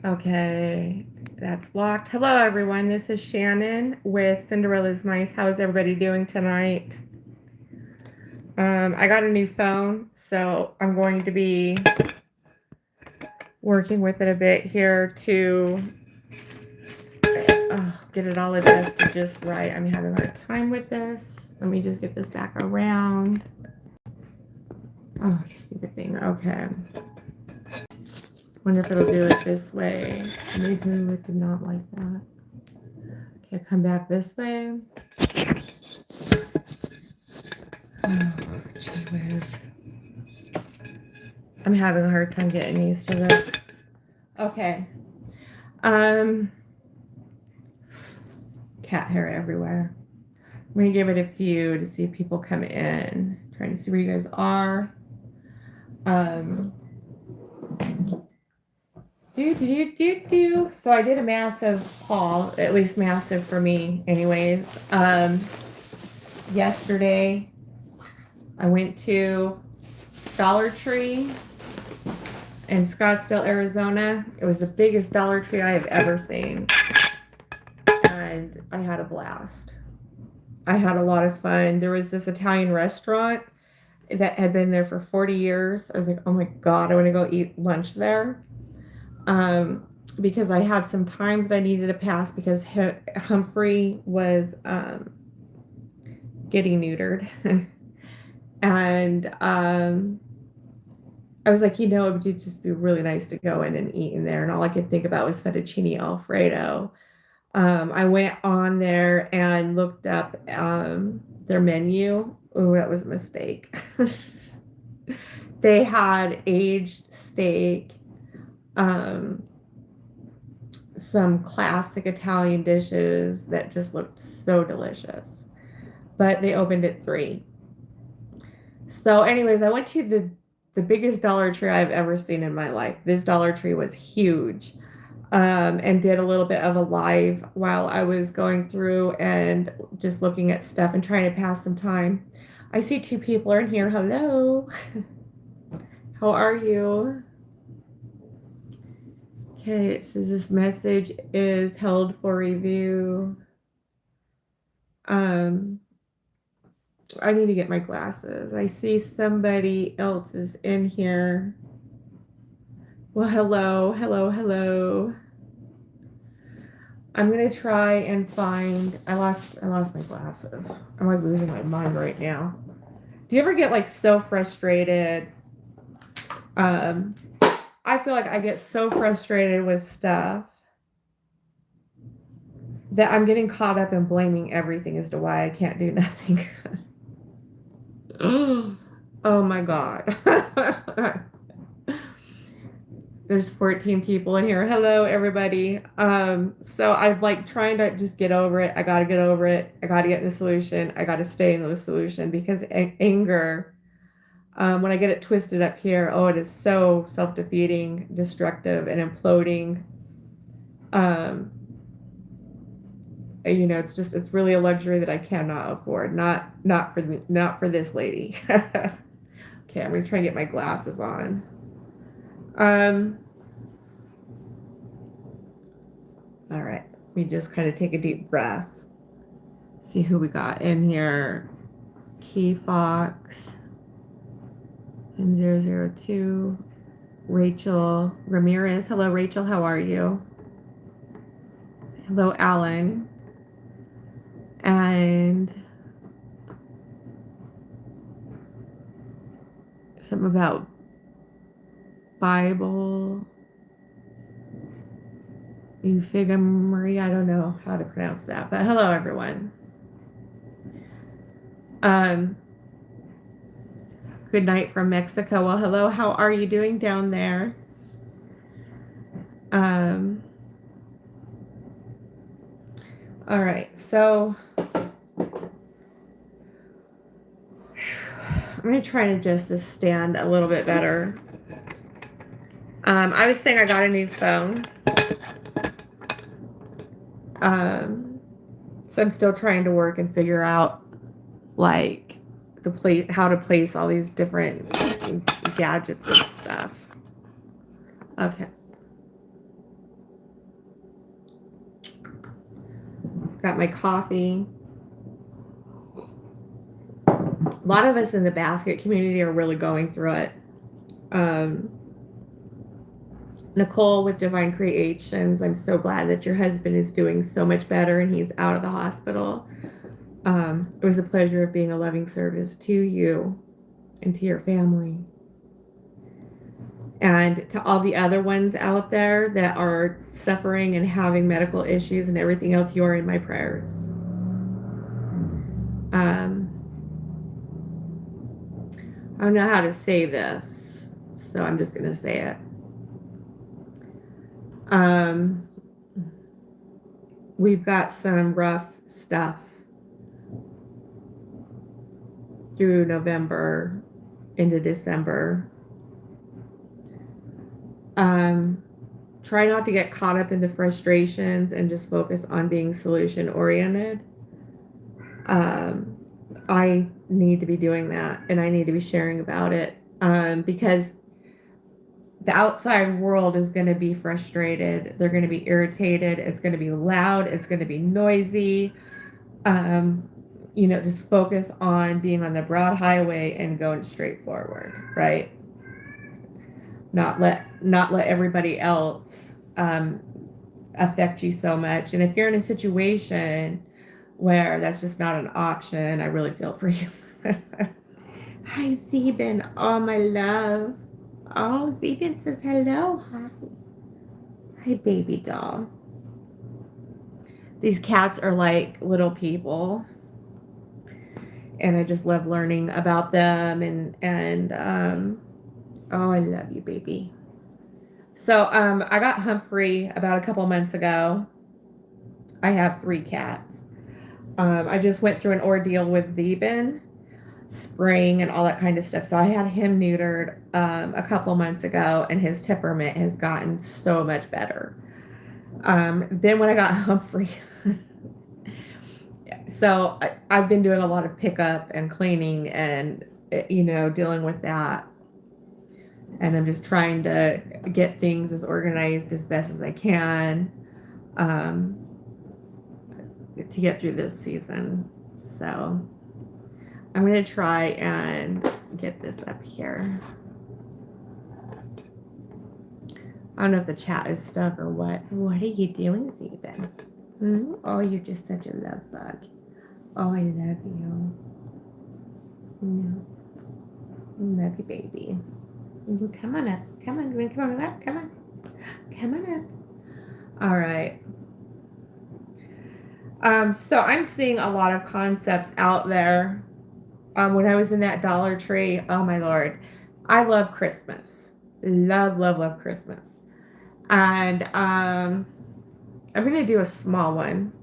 Okay, that's blocked. Hello, everyone. This is Shannon with Cinderella's Mice. How is everybody doing tonight? I got a new phone, so I'm going to be working with it a bit here to get it all adjusted just right. I'm having a hard time with this. Let me just get this back around. Oh, stupid thing. Okay. Wonder if it'll do it this way. Maybe it did not like that. Okay, come back this way. Oh, gee whiz. I'm having a hard time getting used to this. Okay. Cat hair everywhere. I'm gonna give it a few to see if people come in. Trying to see where you guys are. So I did a massive haul, at least massive for me anyways. Yesterday I went to Dollar Tree in Scottsdale, Arizona. It was the biggest Dollar Tree I have ever seen. And I had a blast. I had a lot of fun. There was this Italian restaurant that had been there for 40 years. I was like, oh my God, I want to go eat lunch there. Because I had some time that I needed to pass because Humphrey was getting neutered. And I was like, it would just be really nice to go in and eat in there. And all I could think about was fettuccine Alfredo. I went on there and looked up their menu. Oh, that was a mistake. They had aged steak, some classic Italian dishes that just looked so delicious. But they opened at 3. So anyways, I went to the biggest Dollar Tree I've ever seen in my life. This Dollar Tree was huge. And did a little bit of a live while I was going through and just looking at stuff and trying to pass some time. I see 2 people are in here. Hello. How are you? Okay, it says this message is held for review. I need to get my glasses. I see somebody else is in here. Well, hello. I'm gonna try and find. I lost my glasses. I'm like losing my mind right now. Do you ever get like so frustrated? I feel like I get so frustrated with stuff that I'm getting caught up in blaming everything as to why I can't do nothing. Oh my God. There's 14 people in here. Hello, everybody. So I'm like trying to just get over it. I got to get over it. I got to get in the solution. I got to stay in the solution because anger, when I get it twisted up here, it is so self-defeating, destructive, and imploding. It's really a luxury that I cannot afford. Not for this lady. Okay, I'm gonna try and get my glasses on. All right, let me just kind of take a deep breath. See who we got in here. Key Fox and 002. Rachel Ramirez. Hello, Rachel. How are you? Hello, Alan. And something about Bible. Euphigomery. I don't know how to pronounce that, but hello, everyone. Good night from Mexico. Well, hello. How are you doing down there? All right. So I'm going to try and adjust this stand a little bit better. I was saying I got a new phone. So I'm still trying to work and figure out like how to place all these different gadgets and stuff. Okay. Got my coffee. A lot of us in the basket community are really going through it. Nicole with Divine Creations, I'm so glad that your husband is doing so much better and he's out of the hospital. It was a pleasure of being a loving service to you and to your family. And to all the other ones out there that are suffering and having medical issues and everything else, you're in my prayers. I don't know how to say this, so I'm just going to say it. We've got some rough stuff through November into December. Try not to get caught up in the frustrations and just focus on being solution oriented. I need to be doing that, and I need to be sharing about it, because the outside world is going to be frustrated. They're going to be irritated. It's going to be loud. It's going to be noisy. Just focus on being on the broad highway and going straight forward, right? Not let everybody else affect you so much. And if you're in a situation where that's just not an option, I really feel for you. Hi, Zeben. Oh, my love. Oh, Zeben says hello. Hi. Hi, baby doll. These cats are like little people. And I just love learning about them. And oh, I love you, baby. So I got Humphrey about a couple months ago. I have 3 cats. I just went through an ordeal with Zeben, spraying and all that kind of stuff. So I had him neutered a couple months ago, and his temperament has gotten so much better. Then when I got Humphrey, so I've been doing a lot of pickup and cleaning and, dealing with that. And I'm just trying to get things as organized as best as I can to get through this season. So I'm going to try and get this up here. I don't know if the chat is stuck or what. What are you doing, Zeben? Oh, you're just such a love bug. Oh, I love you. Love you, baby. Come on up. Come on. Come on up. Come on. Come on up. All right. So I'm seeing a lot of concepts out there. When I was in that Dollar Tree, oh my Lord, I love Christmas. Love, love, love Christmas. And I'm going to do a small one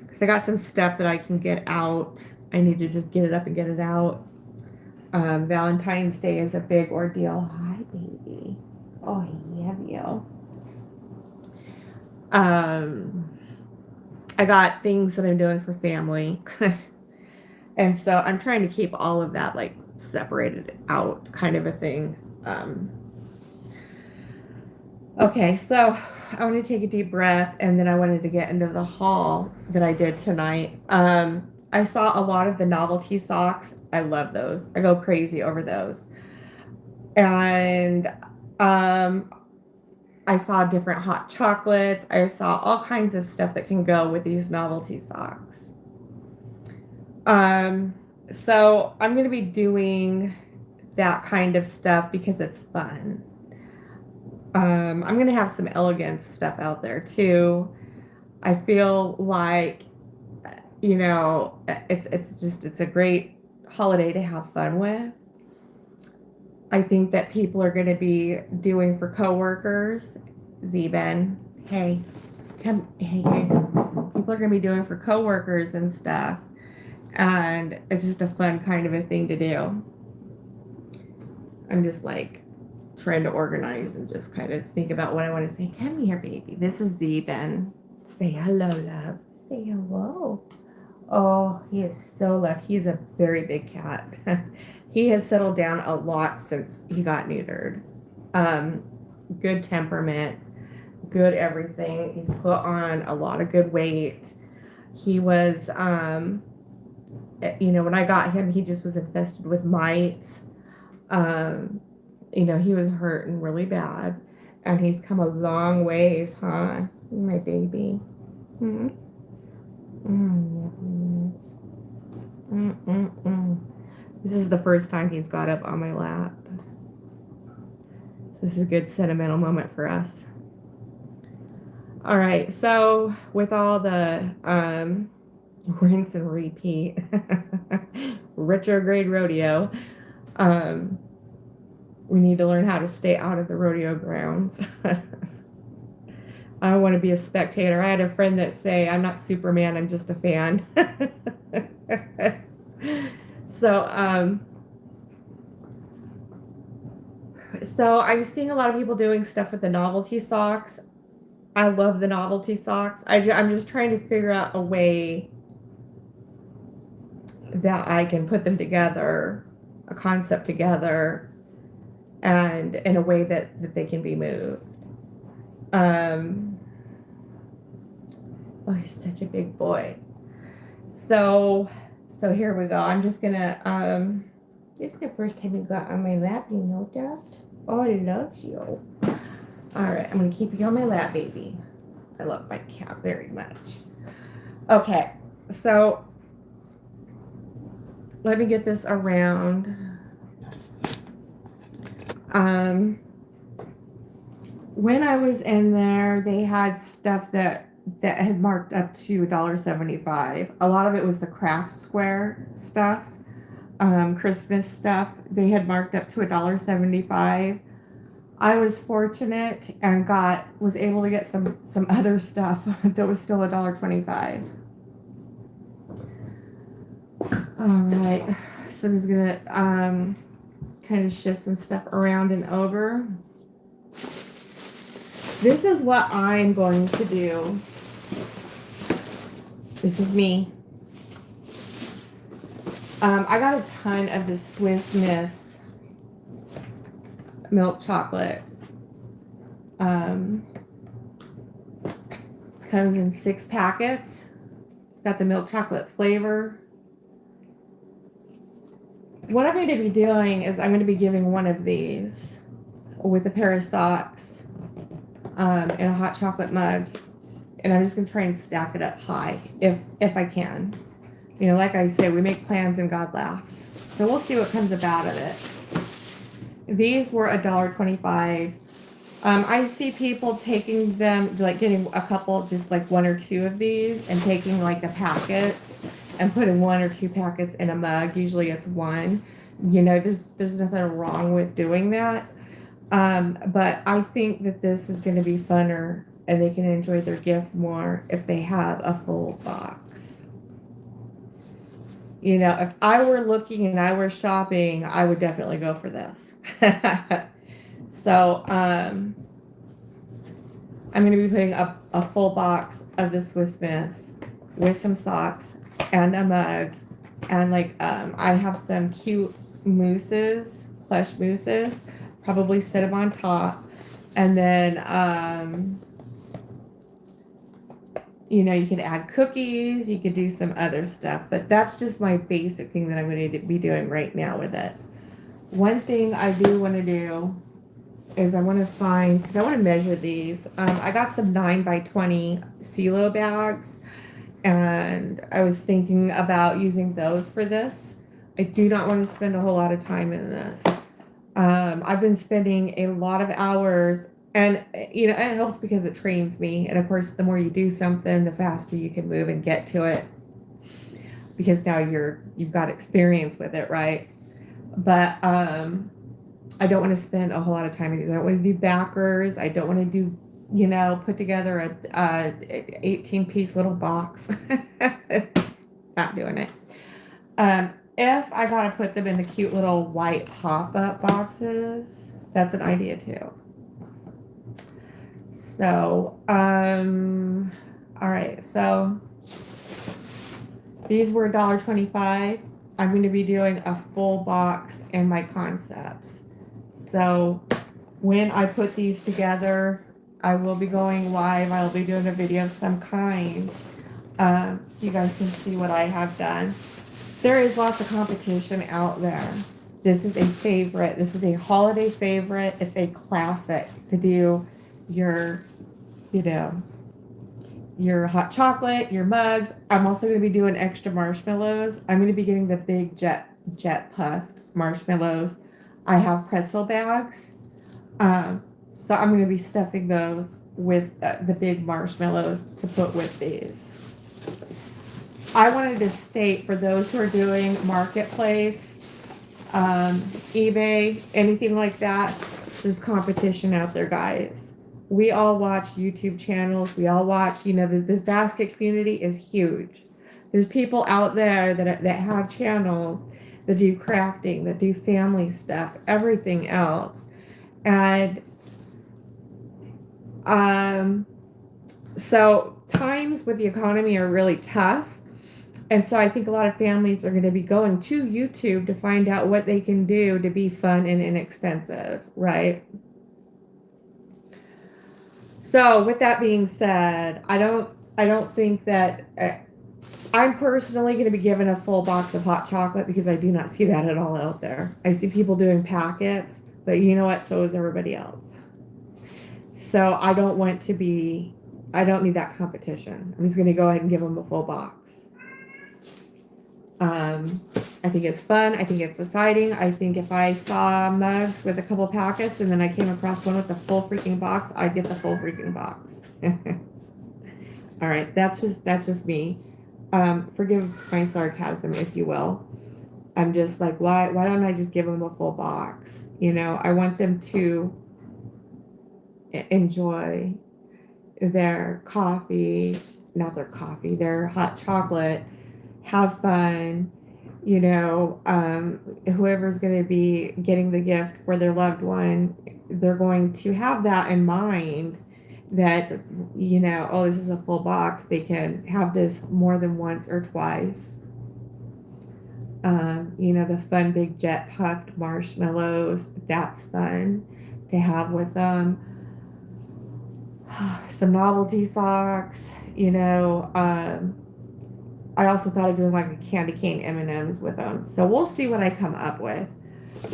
because I got some stuff that I can get out. I need to just get it up and get it out. Valentine's Day is a big ordeal. Hi, baby. Oh, I love you. I got things that I'm doing for family. And so I'm trying to keep all of that like separated out, kind of a thing. Okay, so I want to take a deep breath, and then I wanted to get into the haul that I did tonight. I saw a lot of the novelty socks. I love those. I go crazy over those. And I saw different hot chocolates. I saw all kinds of stuff that can go with these novelty socks. So I'm going to be doing that kind of stuff because it's fun. I'm going to have some elegance stuff out there too. I feel like, it's a great holiday to have fun with. I think that people are going to be doing for coworkers. Zeben, hey, come, hey. People are going to be doing for coworkers and stuff. And it's just a fun kind of a thing to do. I'm just like trying to organize and just kind of think about what I want to say. Come here, baby. This is Zeben. Say hello, love. Say hello. Oh, he is so lucky. He's a very big cat. He has settled down a lot since he got neutered. Good temperament, good everything. He's put on a lot of good weight. He was, when I got him, he just was infested with mites. Um, he was hurting really bad. And he's come a long ways, huh? My baby. Hmm. Mm. Mm-mm-mm. This is the first time he's got up on my lap. This is a good sentimental moment for us. All right, so with all the rinse and repeat retrograde rodeo, we need to learn how to stay out of the rodeo grounds. I don't want to be a spectator. I had a friend that say, I'm not Superman, I'm just a fan. So, so I'm seeing a lot of people doing stuff with the novelty socks. I love the novelty socks. I'm just trying to figure out a way that I can put them together, a concept together, and in a way that they can be moved. Oh, he's such a big boy. So here we go. I'm just gonna this is the first time you got on my lap, you know that? Oh, he loves you. All right, I'm gonna keep you on my lap, baby. I love my cat very much. Okay, so let me get this around. When I was in there, they had stuff that had marked up to $1.75. A lot of it was the craft square stuff, Christmas stuff. They had marked up to $1.75. I was fortunate and was able to get some other stuff that was still $1.25. All right, so I'm just gonna kind of shift some stuff around and over. This is what I'm going to do. This is me. I got a ton of the Swiss Miss milk chocolate. Comes in 6 packets. It's got the milk chocolate flavor. What I'm going to be doing is I'm going to be giving one of these with a pair of socks in a hot chocolate mug, and I'm just going to try and stack it up high if I can. Like I say, we make plans and God laughs. So we'll see what comes about of it. These were $1.25. I see people taking them, like getting a couple, just like 1 or 2 of these, and taking like the packets and putting 1 or 2 packets in a mug. Usually it's 1. There's nothing wrong with doing that. But I think that this is going to be funner, and they can enjoy their gift more if they have a full box. If I were looking and I were shopping, I would definitely go for this. So, I'm going to be putting up a full box of the Swiss Miss with some socks and a mug. And I have some cute mousses, plush mousses, probably set them on top. And then, you can add cookies, you could do some other stuff, but that's just my basic thing that I'm going to be doing right now with it. One thing I do want to do is I want to find, because I want to measure these. I got some 9x20 CeeLo bags, and I was thinking about using those for this. I do not want to spend a whole lot of time in this. I've been spending a lot of hours, and it helps because it trains me. And of course, the more you do something, the faster you can move and get to it, because now you've got experience with it, right? But I don't want to spend a whole lot of time with these. I don't want to do backers. I don't want to do, put together a 18-piece little box. Not doing it. If I gotta put them in the cute little white pop-up boxes, that's an idea too. So, all right. So these were $1.25. I'm going to be doing a full box in my concepts. So when I put these together, I will be going live. I'll be doing a video of some kind. So you guys can see what I have done. There is lots of competition out there. This is a favorite. This is a holiday favorite. It's a classic to do your, you know, your hot chocolate, your mugs. I'm also going to be doing extra marshmallows. I'm going to be getting the big jet puffed marshmallows. I have pretzel bags. So I'm going to be stuffing those with the big marshmallows to put with these. I wanted to state for those who are doing marketplace, eBay, anything like that, there's competition out there, guys. We all watch YouTube channels. We all watch, this basket community is huge. There's people out there that have channels that do crafting, that do family stuff, everything else. And so times with the economy are really tough. And so I think a lot of families are going to be going to YouTube to find out what they can do to be fun and inexpensive, right? So with that being said, I don't think that I'm personally going to be given a full box of hot chocolate because I do not see that at all out there. I see people doing packets, but you know what? So is everybody else. So I don't need that competition. I'm just going to go ahead and give them a full box. I think it's fun. I think it's exciting. I think if I saw mugs with a couple packets and then I came across one with the full freaking box, I'd get the full freaking box. All right, that's just me. Forgive my sarcasm, if you will. I'm just like, why don't I just give them a full box? I want them to enjoy their their hot chocolate, have fun, whoever's going to be getting the gift for their loved one, they're going to have that in mind that, oh, this is a full box. They can have this more than once or twice. The fun big jet puffed marshmallows, that's fun to have with them. Some novelty socks, I also thought of doing like a candy cane M&Ms with them. So we'll see what I come up with.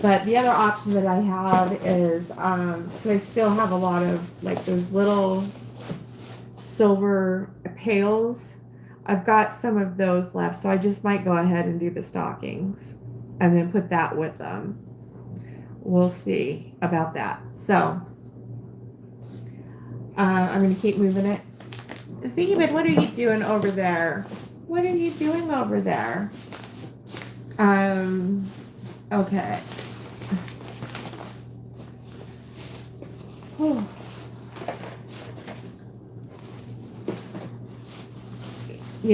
But the other option that I have is, I still have a lot of like those little silver pails. I've got some of those left. So I just might go ahead and do the stockings and then put that with them. We'll see about that. So I'm going to keep moving it. Zeebin, what are you doing over there? What are you doing over there? Okay.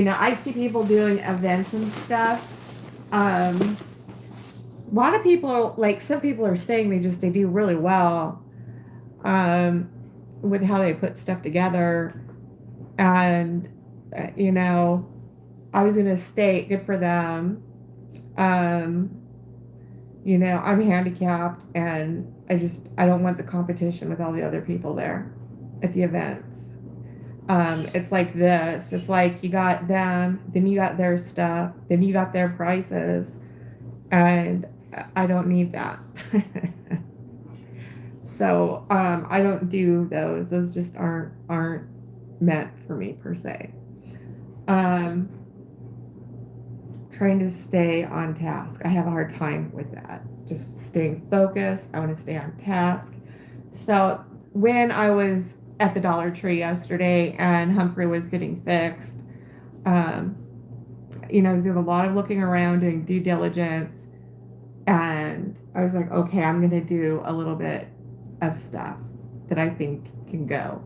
I see people doing events and stuff. A lot of people, like some people are saying they do really well with how they put stuff together. And, I was going to state, good for them. I'm handicapped and I don't want the competition with all the other people there at the events. It's like this. It's like you got them, then you got their stuff, then you got their prices, and I don't need that. So I don't do those. Those just aren't meant for me per se. Trying to stay on task. I have a hard time with that. Just staying focused. I want to stay on task. So when I was at the Dollar Tree yesterday and Humphrey was getting fixed, I was doing a lot of looking around, doing due diligence, and I was like, okay, I'm going to do a little bit of stuff that I think can go.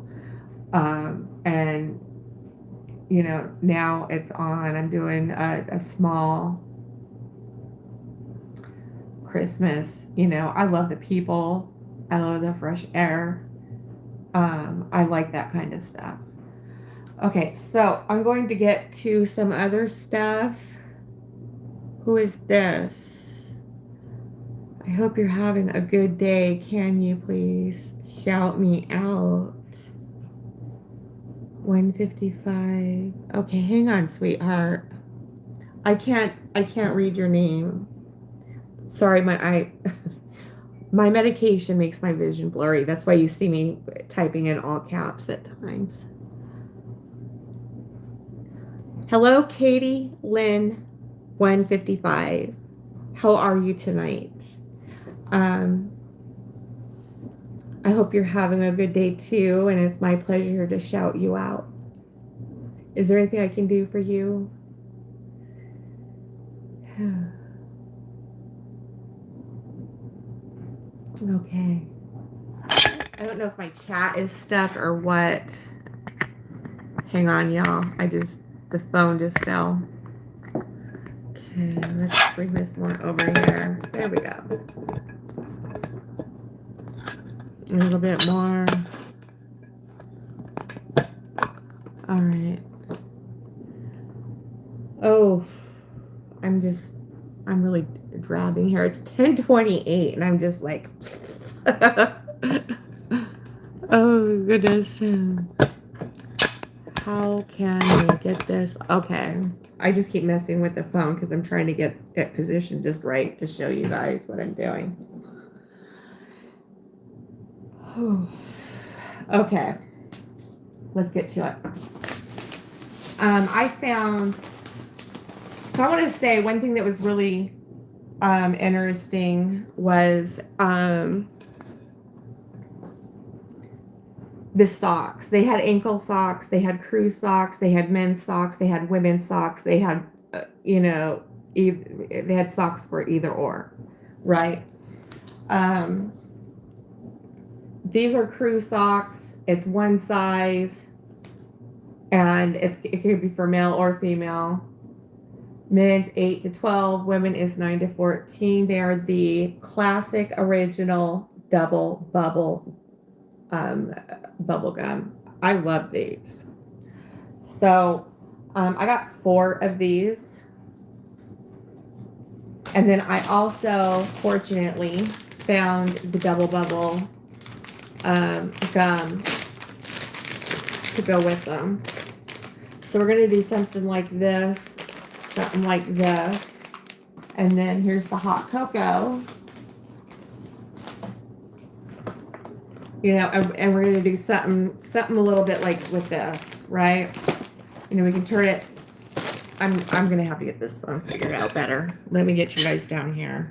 And now it's on. I'm doing a small Christmas. I love the people. I love the fresh air. I like that kind of stuff. Okay, so I'm going to get to some other stuff. Who is this? I hope you're having a good day. Can you please shout me out? 155. Okay, hang on, sweetheart. I can't read your name. Sorry, my medication makes my vision blurry. That's why you see me typing in all caps at times. Hello, Katie Lynn 155. How are you tonight? I hope you're having a good day too, and it's my pleasure to shout you out. Is there anything I can do for you? Okay. I don't know if my chat is stuck or what. Hang on, y'all. The phone just fell. Okay, let's bring this more over here. There we go. A little bit more. All right. Oh, I'm really drabbing here. It's 10:28 and I'm just like, oh goodness. How can we get this? Okay. I just keep messing with the phone because I'm trying to get it positioned just right to show you guys what I'm doing. Okay. Let's get to it. I want to say one thing that was really interesting was the socks. They had ankle socks, they had crew socks, they had men's socks, they had women's socks, they had, they had socks for either or, right? These are crew socks. It's one size, and it could be for male or female. Men's 8 to 12, women is 9 to 14. They are the classic original double bubble gum. I love these. So I got 4 of these. And then I also, fortunately, found the double bubble gum to go with them. So we're going to do something like this, and then here's the hot cocoa. And we're going to do something a little bit like with this, right? We can turn it. I'm going to have to get this phone figured out better. Let me get you guys down here.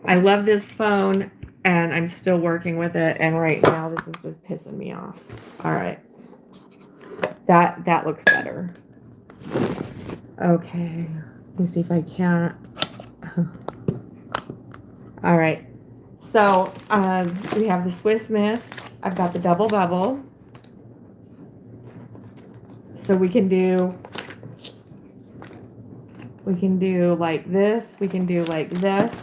I love this phone, and I'm still working with it, and right now this is just pissing me off. All right. That looks better. Okay. Let me see if I can't. All right. So we have the Swiss Miss. I've got the double bubble. So we can do like this. We can do like this.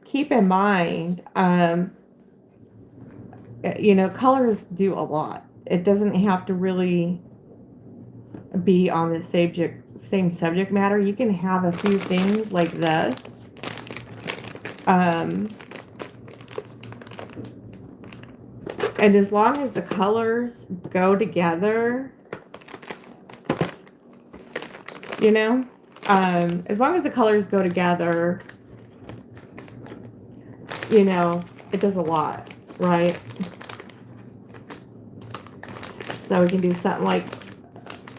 Keep in mind, colors do a lot. It doesn't have to really be on the same subject matter. You can have a few things like this. And as long as the colors go together, as long as the colors go together, it does a lot, right? So we can do something like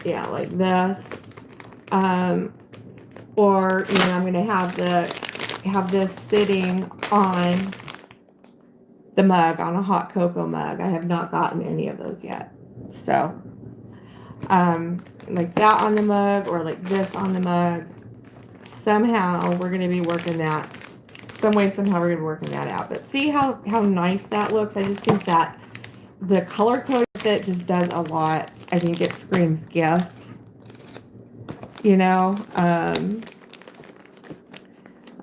this. Or, I'm going to have this sitting on the mug, on a hot cocoa mug. I have not gotten any of those yet. So, like that on the mug, or like this on the mug. Somehow we're going to be working that. Somehow we're going to be working that out. But see how nice that looks? I just think that the color code with it just does a lot. I think it screams gift. I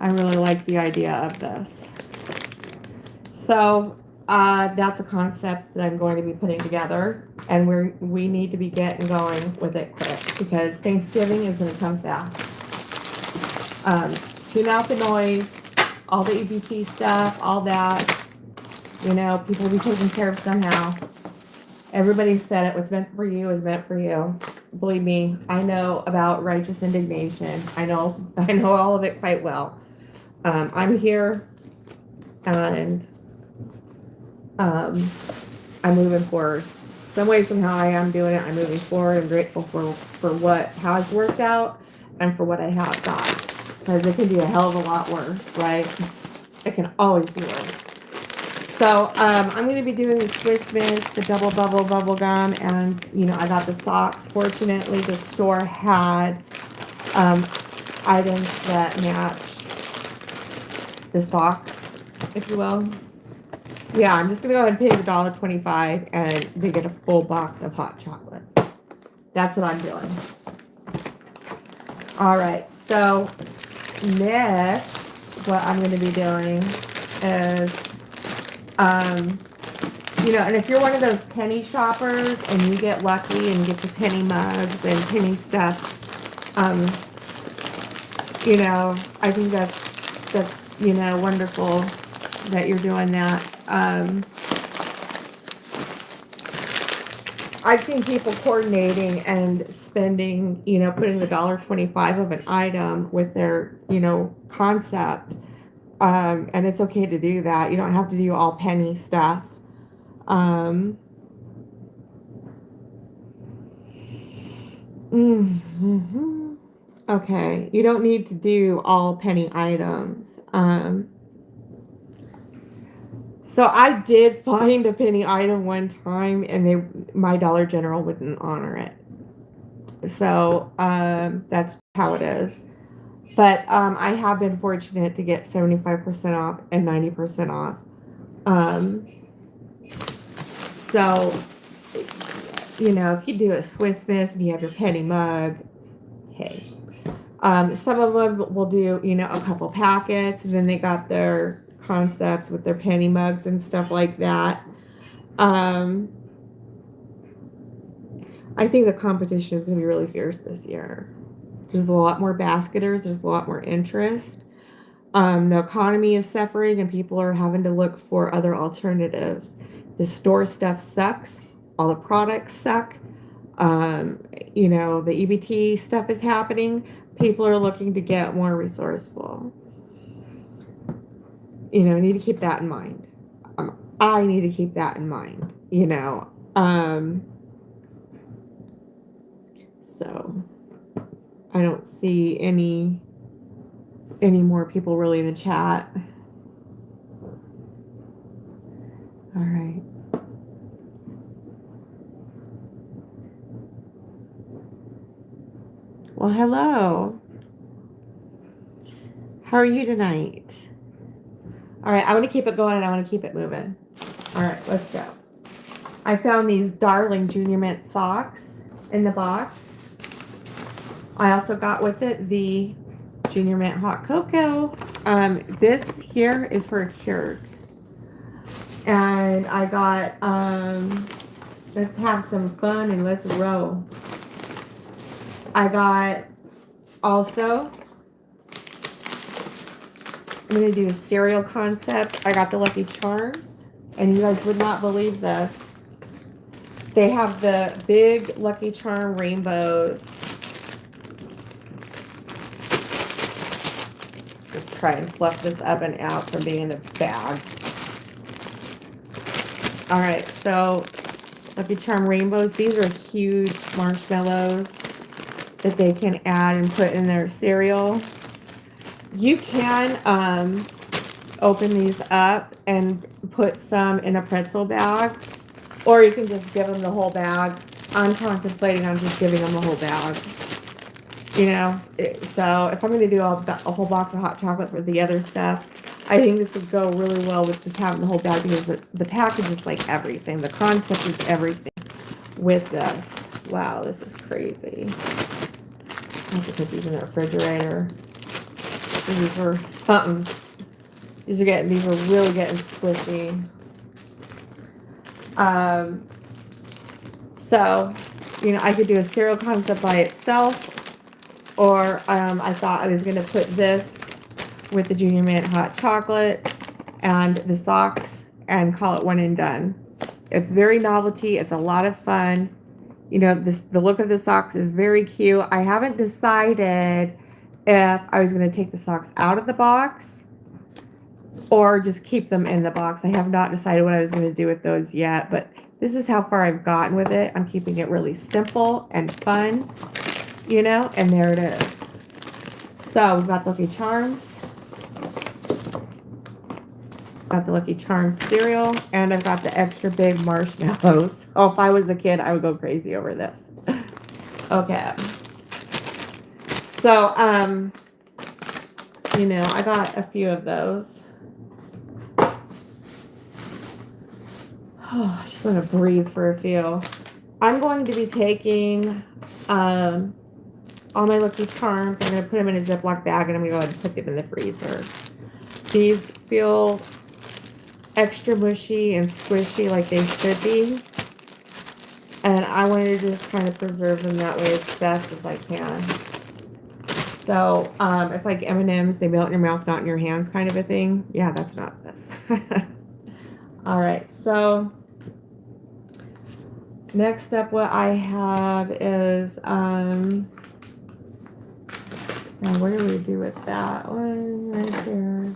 really like the idea of this. So that's a concept that I'm going to be putting together, and we need to be getting going with it quick because Thanksgiving is going to come fast. Tune out the noise, all the EBT stuff, all that. People will be taken care of somehow. Everybody said it was meant for you is meant for you. Believe me, I know about righteous indignation. I know all of it quite well. I'm here, and I'm moving forward. Some way, somehow, I am doing it. I'm moving forward. I'm grateful for what has worked out and for what I have got. Because it can be a hell of a lot worse, right? It can always be worse. So I'm going to be doing the Swiss Miss, the double bubble gum, and I got the socks. Fortunately, the store had items that matched the socks, if you will. Yeah, I'm just going to go ahead and pay the $1.25 and they get a full box of hot chocolate. That's what I'm doing. All right, so next, what I'm going to be doing is, and if you're one of those penny shoppers and you get lucky and get the penny mugs and penny stuff, I think that's wonderful that you're doing that. I've seen people coordinating and spending, putting the $1.25 of an item with their, concept. And it's okay to do that. You don't have to do all penny stuff. Okay, you don't need to do all penny items. So I did find a penny item one time, and my Dollar General wouldn't honor it. So that's how it is. But I have been fortunate to get 75% off and 90% off. So, if you do a Swiss Miss and you have your penny mug, hey. Some of them will do, a couple packets, and then they got their concepts with their penny mugs and stuff like that. I think the competition is going to be really fierce this year. There's a lot more basketers. There's a lot more interest. The economy is suffering and people are having to look for other alternatives. The store stuff sucks. All the products suck. The EBT stuff is happening. People are looking to get more resourceful. I need to keep that in mind. I need to keep that in mind, So I don't see any more people really in the chat. All right. Well, hello. How are you tonight? All right, I want to keep it going and I want to keep it moving. All right, let's go. I found these darling Junior Mint socks in the box. I also got with it the Junior Mint Hot Cocoa. This here is for cured. And I got, let's have some fun and let's roll. I got also, I'm going to do a cereal concept. I got the Lucky Charms, and you guys would not believe this. They have the big Lucky Charm rainbows. Just try and fluff this oven out from being in a bag. All right, so Lucky Charm rainbows. These are huge marshmallows that they can add and put in their cereal. You can open these up and put some in a pretzel bag, or you can just give them the whole bag. I'm contemplating on just giving them the whole bag. So if I'm going to do a whole box of hot chocolate for the other stuff, I think this would go really well with just having the whole bag, because the package is like everything. The concept is everything with this. Wow, this is crazy. I have to put these in the refrigerator. These are something. These are really getting squishy. So, I could do a cereal concept by itself, or I thought I was going to put this with the Junior Mint hot chocolate and the socks and call it one and done. It's very novelty. It's a lot of fun. You know, the look of the socks is very cute. I haven't decided if I was going to take the socks out of the box or just keep them in the box. I have not decided what I was going to do with those yet, but this is how far I've gotten with it. I'm keeping it really simple and fun, you know, and there it is. So we've got Lucky Charms. Got the Lucky Charms cereal, and I've got the extra big marshmallows. Oh, if I was a kid, I would go crazy over this. Okay. So, you know, I got a few of those. Oh, I just want to breathe for a few. I'm going to be taking all my Lucky Charms. I'm going to put them in a Ziploc bag, and I'm going to go ahead and put them in the freezer. These feel extra mushy and squishy like they should be. And I wanted to just kind of preserve them that way as best as I can. So, it's like M&Ms. They melt in your mouth, not in your hands kind of a thing. Yeah, that's not this. All right, so next up what I have is, now what do we do with that one right there?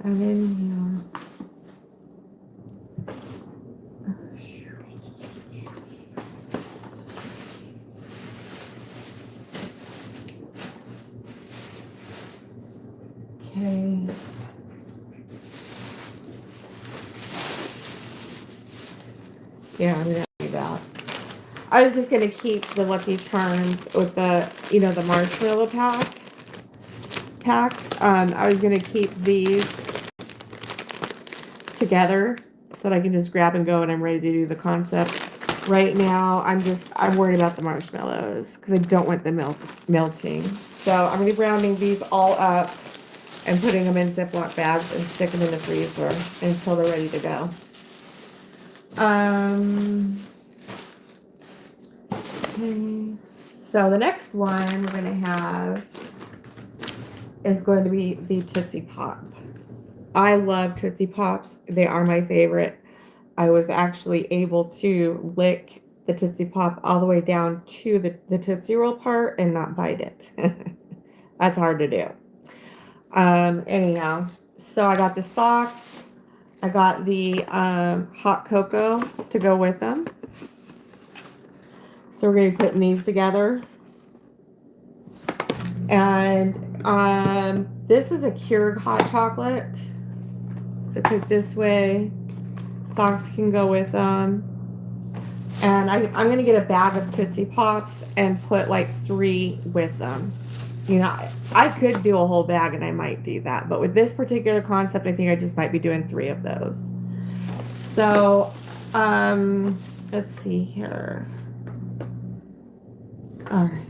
And in here. Okay. Yeah, I'm gonna do that. I was just gonna keep the Lucky Charms with the, you know, the marshmallow packs. I was gonna keep these together so that I can just grab and go when I'm ready to do the concept. Right now, I'm worried about the marshmallows because I don't want them melting. So I'm gonna be rounding these all up and putting them in Ziploc bags and stick them in the freezer until they're ready to go. Okay. So the next one we're going to have is going to be the Tootsie Pop. I love Tootsie Pops. They are my favorite. I was actually able to lick the Tootsie Pop all the way down to the Tootsie Roll part and not bite it. That's hard to do. Anyhow, so I got the socks. I got the hot cocoa to go with them. So we're going to be putting these together. And this is a Keurig hot chocolate. So cook this way. Socks can go with them. And I'm going to get a bag of Tootsie Pops and put like 3 with them. You know, I could do a whole bag and I might do that. But with this particular concept, I think I just might be doing 3 of those. So, let's see here. All right.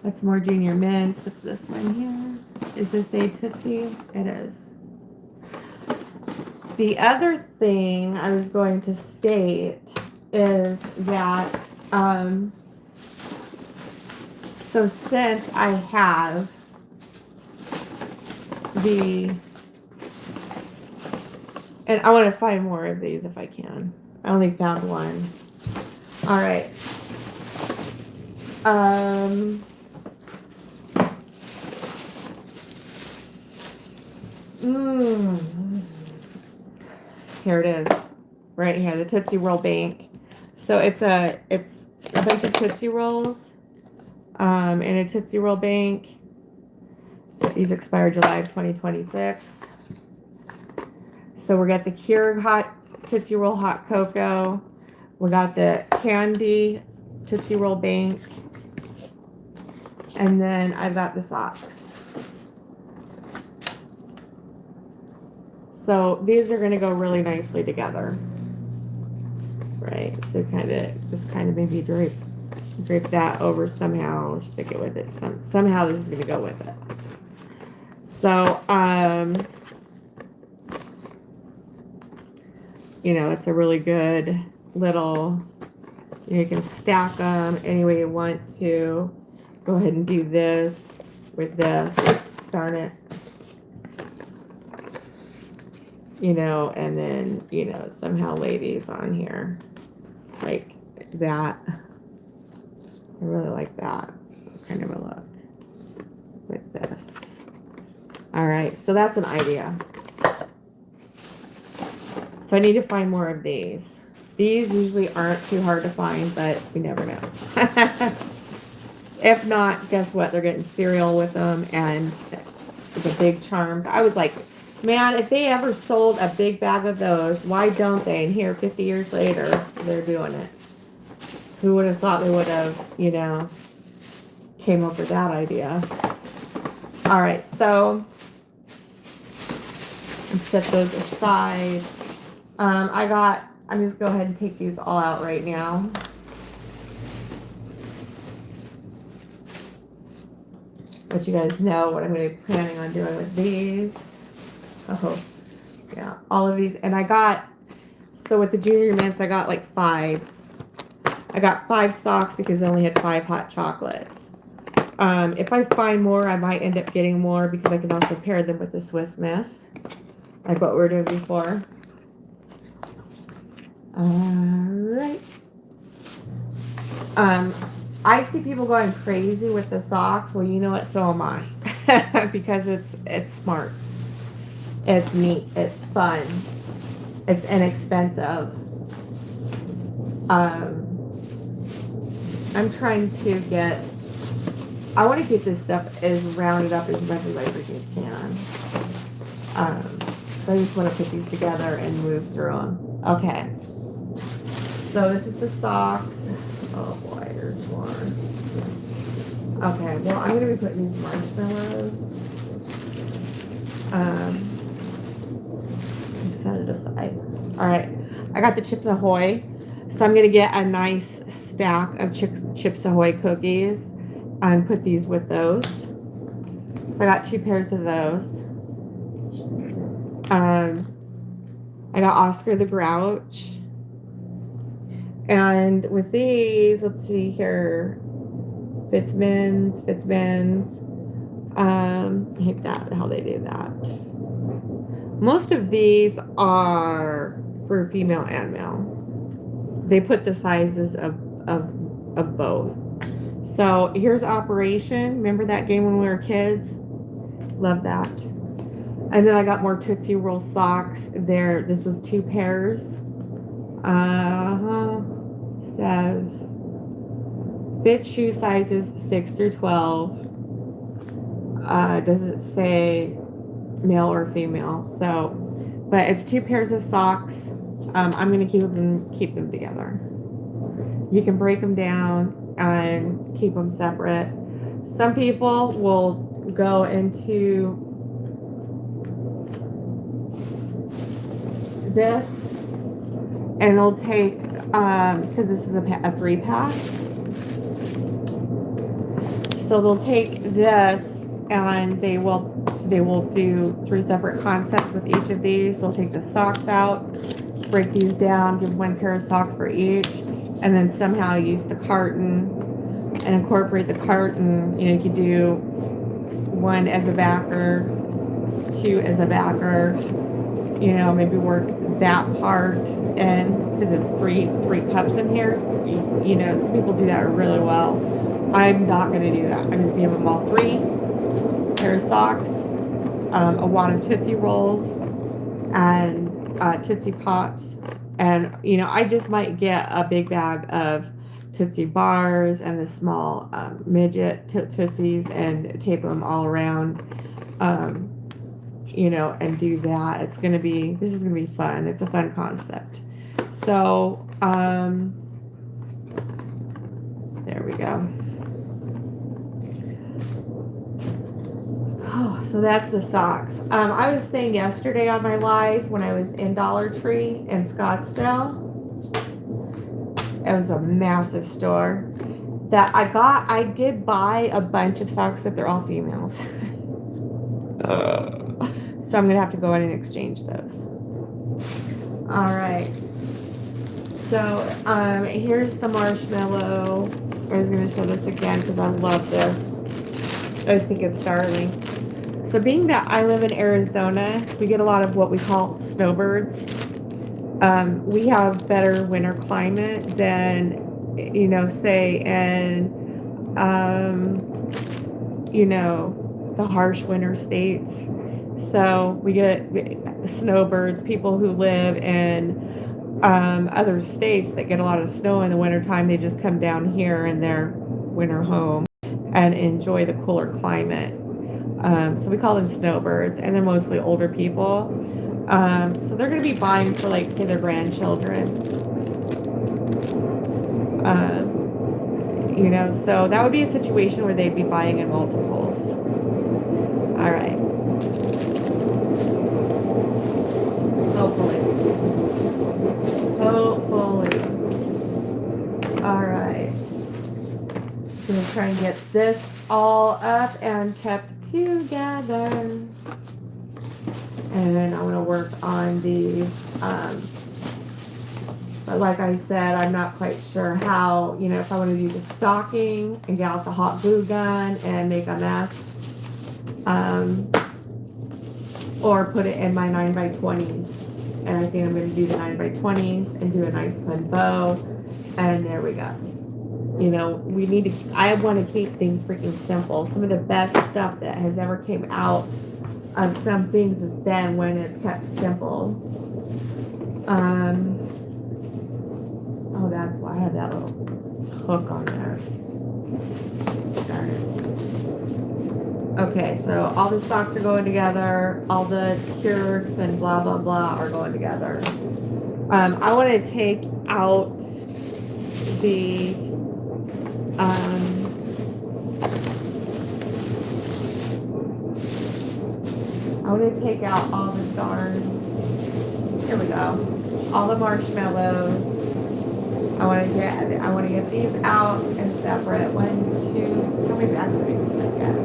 That's more Junior Mints. What's this one here? Is this a Tootsie? It is. The other thing I was going to state is that, so since I have and I want to find more of these if I can. I only found one. All right. Here it is. Right here, the Tootsie Roll Bank. So it's a bunch of Tootsie Rolls in a Tootsie Roll Bank. These expire July of 2026. So we got the Keurig hot Tootsie Roll hot cocoa. We got the candy Tootsie Roll Bank. And then I've got the socks. So these are going to go really nicely together. Right, so kind of maybe drape that over somehow, or stick it with it. Somehow this is going to go with it. So, you know, it's a really good little, you can stack them any way you want to. Go ahead and do this with this. Darn it. you know, and then, you know, somehow ladies on here like that. I really like that kind of a look with this. All right, so that's an idea. So I need to find more of these. These usually aren't too hard to find, but you never know. If not, guess what? They're getting cereal with them and the big charms. I was like, man, if they ever sold a big bag of those, why don't they? And here, 50 years later, they're doing it. Who would have thought they would have, you know, came up with that idea? All right, so let's set those aside. I'm just go ahead and take these all out right now. Let you guys know what I'm going to be planning on doing with these. Oh, yeah, all of these. And I got, so with the junior mints, I got like 5. I got 5 socks because I only had 5 hot chocolates. If I find more, I might end up getting more because I can also pair them with the Swiss Miss, like what we were doing before. All right. I see people going crazy with the socks. Well, you know what? So am I, because it's smart, it's neat, it's fun, it's inexpensive. I'm trying to get. I want to get this stuff as rounded up as much as I freaking can. So I just want to put these together and move through them. Okay. So this is the socks. Oh boy, there's more. Okay, well I'm gonna be putting these marshmallows. Set it aside. All right, I got the Chips Ahoy, so I'm gonna get a nice stack of Chips Ahoy cookies and put these with those. So I got 2 pairs of those. I got Oscar the Grouch. And with these, let's see here, Fitzmans. I hate that, how they do that. Most of these are for female and male. They put the sizes of both. So here's Operation. Remember that game when we were kids? Love that. And then I got more Tootsie Roll socks there. This was 2 pairs. Says fits shoe sizes 6 through 12. Does it say male or female? So, but it's 2 pairs of socks. I'm going to keep them together. You can break them down and keep them separate. Some people will go into this and they'll take, because this is a 3-pack. So they'll take this and they will do 3 separate concepts with each of these. They'll take the socks out, break these down, give 1 pair of socks for each, and then somehow use the carton and incorporate the carton. You know, you could do 1 as a backer, 2 as a backer, you know, maybe work that part in, because it's three cups in here. You know, some people do that really well. I'm not going to do that. I'm just going to give them all 3 pair of socks, a wad of Tootsie Rolls, and Tootsie Pops. And, you know, I just might get a big bag of Tootsie Bars and the small midget Tootsies and tape them all around, you know, and do that. This is going to be fun. It's a fun concept. So, there we go. Oh, so that's the socks. I was saying yesterday on my live when I was in Dollar Tree in Scottsdale, it was a massive store, that I did buy a bunch of socks, but they're all females. So I'm going to have to go in and exchange those. All right. So here's the marshmallow. I was going to show this again because I love this. I just think it's darling. So being that I live in Arizona, we get a lot of what we call snowbirds. We have better winter climate than, say in, the harsh winter states. So we get snowbirds, people who live in other states that get a lot of snow in the wintertime. They just come down here in their winter home and enjoy the cooler climate. So we call them snowbirds, and they're mostly older people. So they're going to be buying for, like, say, their grandchildren. So that would be a situation where they'd be buying in multiples. All right. Hopefully. All right. I'm going to try and get this all up and kept together. And I'm going to work on these. But like I said, I'm not quite sure how, if I want to do the stocking and get out the hot glue gun and make a mess. Or put it in my 9x20s. And I think I'm going to do the 9x20s and do a nice fun bow. And there we go. I want to keep things freaking simple. Some of the best stuff that has ever came out of some things has been when it's kept simple. Oh, that's why I had that little hook on there. Darn it. Okay, so all the socks are going together. All the shirts and blah, blah, blah are going together. I want to take out the I want to take out all the darn, here we go, all the marshmallows. I want to get these out and separate. 1, 2, how many bags are you going to get?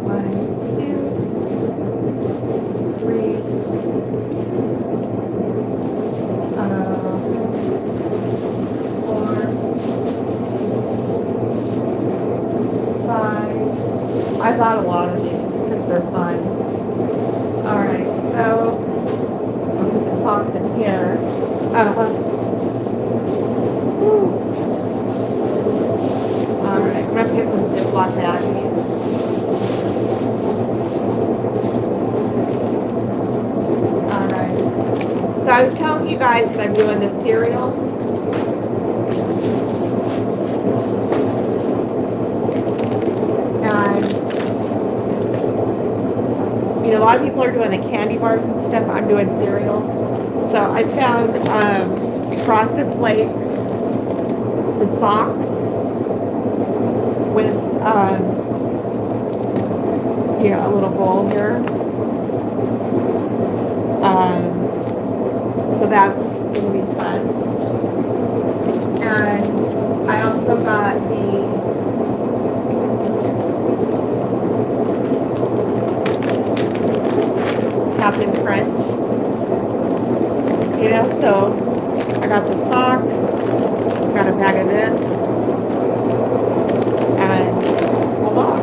1, 2, 3, 4, 5. I got a lot of these because they're fun. Alright, so I'll put the socks in here. Alright, I'm going to get some Ziploc bags. Alright, so I was telling you guys that I'm doing this cereal. A lot of people are doing the candy bars and stuff. I'm doing cereal. So I found Frosted Flakes, the socks with a little bowl here. So that's gonna be fun. And I also got the Captain Crunch, so I got the socks, got a bag of this, and voila.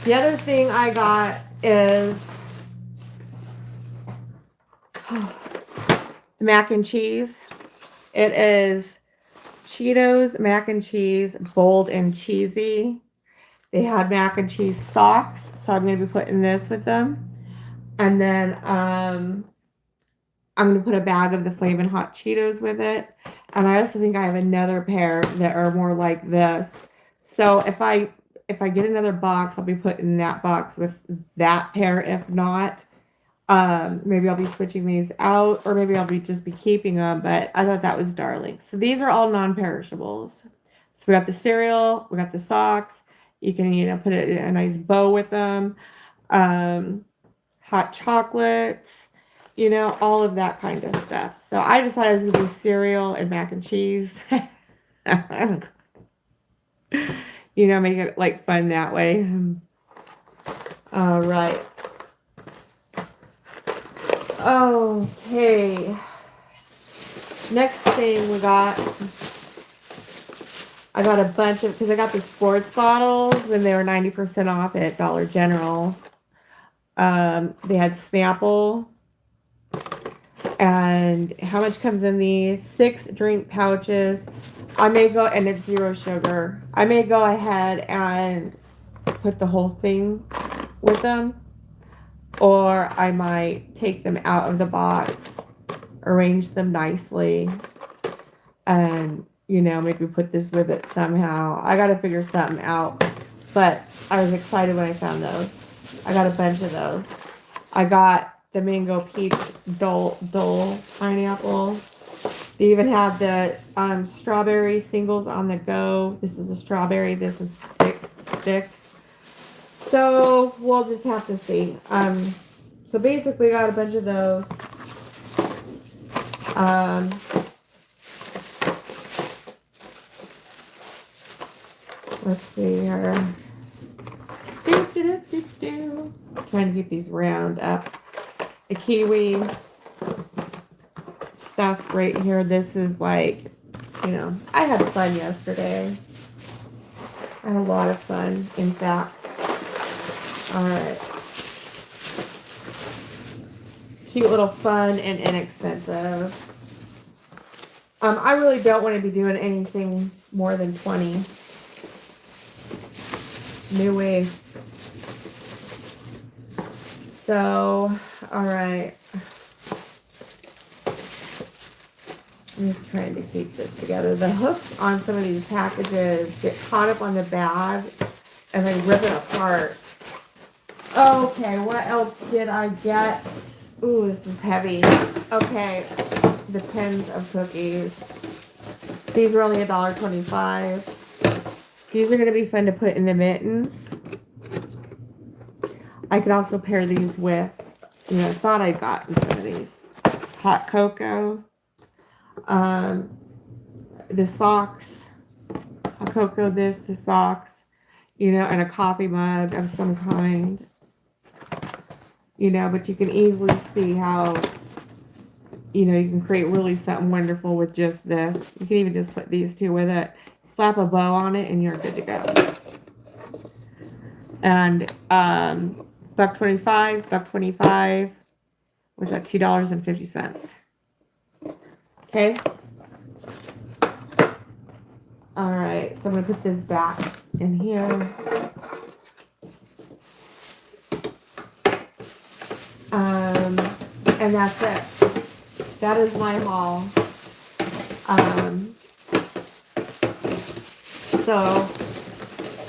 The other thing I got is mac and cheese. It is Cheetos mac and cheese, bold and cheesy. They had mac and cheese socks, so I'm going to be putting this with them. And then I'm going to put a bag of the Flamin' Hot Cheetos with it. And I also think I have another pair that are more like this. So if I get another box, I'll be putting that box with that pair. If not, maybe I'll be switching these out, or maybe I'll just be keeping them. But I thought that was darling. So these are all non-perishables. So we got the cereal, we got the socks. You can, put it in a nice bow with them. Hot chocolates, all of that kind of stuff. So I decided I was going to do cereal and mac and cheese. Make it like fun that way. All right. Okay. Next thing I got a bunch of, because I got the sports bottles when they were 90% off at Dollar General. They had Snapple. And how much comes in these? 6 drink pouches. And it's 0 sugar. I may go ahead and put the whole thing with them. Or I might take them out of the box, arrange them nicely, and, maybe put this with it somehow. I got to figure something out. But I was excited when I found those. I got a bunch of those. I got the mango peach dole pineapple. They even have the strawberry singles on the go. This is a strawberry. This is 6 sticks. So we'll just have to see. So basically got a bunch of those. Let's see here. Trying to keep these round up. The kiwi stuff right here. This is like, I had fun yesterday. I had a lot of fun, in fact. All right. Cute little fun and inexpensive. I really don't want to be doing anything more than 20. New way. So, all right. I'm just trying to keep this together. The hooks on some of these packages get caught up on the bag and they rip it apart. Okay, what else did I get? Ooh, this is heavy. Okay, the tins of cookies. These are only $1.25. These are going to be fun to put in the mittens. I could also pair these with, I thought I'd gotten some of these. Hot cocoa. The socks. Hot cocoa, the socks. And a coffee mug of some kind. But you can easily see how, you can create really something wonderful with just this. You can even just put these two with it. Slap a bow on it and you're good to go. And, $1.25 was at $2.50. Okay. All right. So I'm going to put this back in here. And that's it. That is my haul. So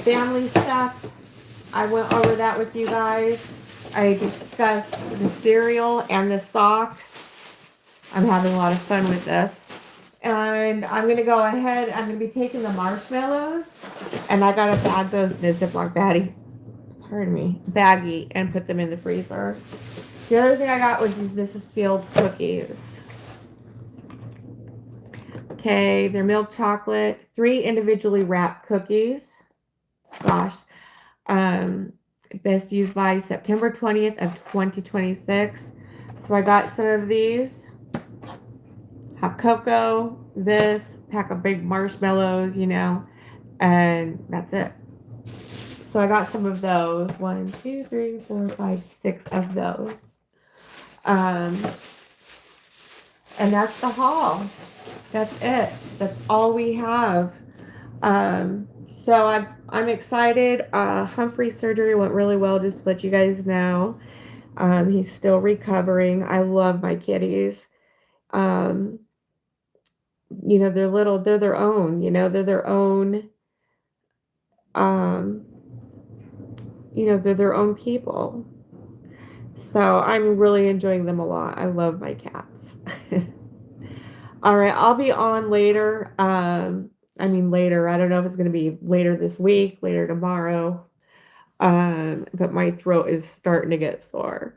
family stuff. I went over that with you guys. I discussed the cereal and the socks. I'm having a lot of fun with this. And I'm going to go ahead. I'm going to be taking the marshmallows. And I got to bag those in a Ziploc baggie and put them in the freezer. The other thing I got was these Mrs. Fields cookies. Okay, they're milk chocolate. 3 individually wrapped cookies. Gosh. Best used by September 20th of 2026. So I got some of these. Hot cocoa, this, pack of big marshmallows, and that's it. So I got some of those. 1, 2, 3, 4, 5, 6 of those. Um, and that's the haul. That's it. That's all we have. So I'm excited. Humphrey's surgery went really well, just to let you guys know. He's still recovering. I love my kitties. Um, they're little, they're their own, they're their own, um, they're their own people. So I'm really enjoying them a lot. I love my cats. All right, I'll be on later. Later. I don't know if it's going to be later this week, later tomorrow. But my throat is starting to get sore.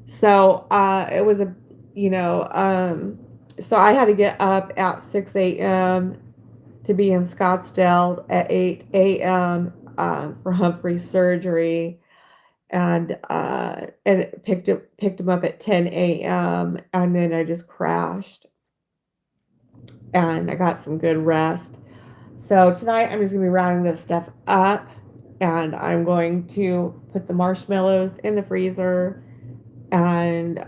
So it was so I had to get up at 6 a.m. to be in Scottsdale at 8 a.m. For Humphrey's surgery, and picked him up at 10 a.m. and then I just crashed, and I got some good rest. So tonight I'm just gonna be rounding this stuff up, and I'm going to put the marshmallows in the freezer and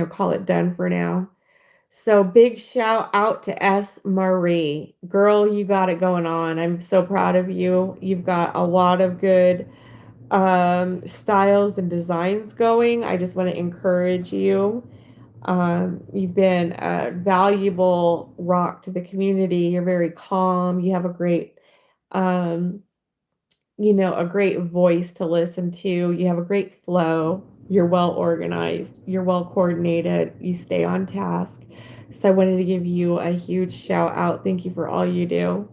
call it done for now. So big shout out to S. Marie. Girl, you got it going on. I'm so proud of you. You've got a lot of good styles and designs going. I just want to encourage you. You've been a valuable rock to the community. You're very calm. You have a great, a great voice to listen to. You have a great flow. You're well organized. You're well coordinated. You stay on task. So I wanted to give you a huge shout out. Thank you for all you do.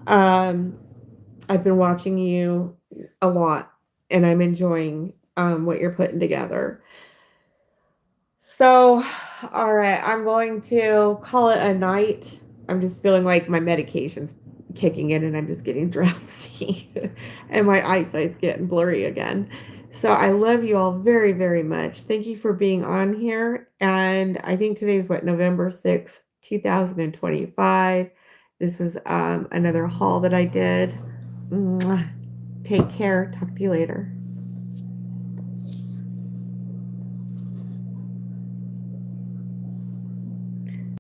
I've been watching you a lot, and I'm enjoying what you're putting together. So, all right, I'm going to call it a night. I'm just feeling like my medication's kicking in and I'm just getting drowsy and my eyesight's getting blurry again. So I love you all very, very much. Thank you for being on here. And I think today's November 6th, 2025. This was another haul that I did. Mwah. Take care. Talk to you later.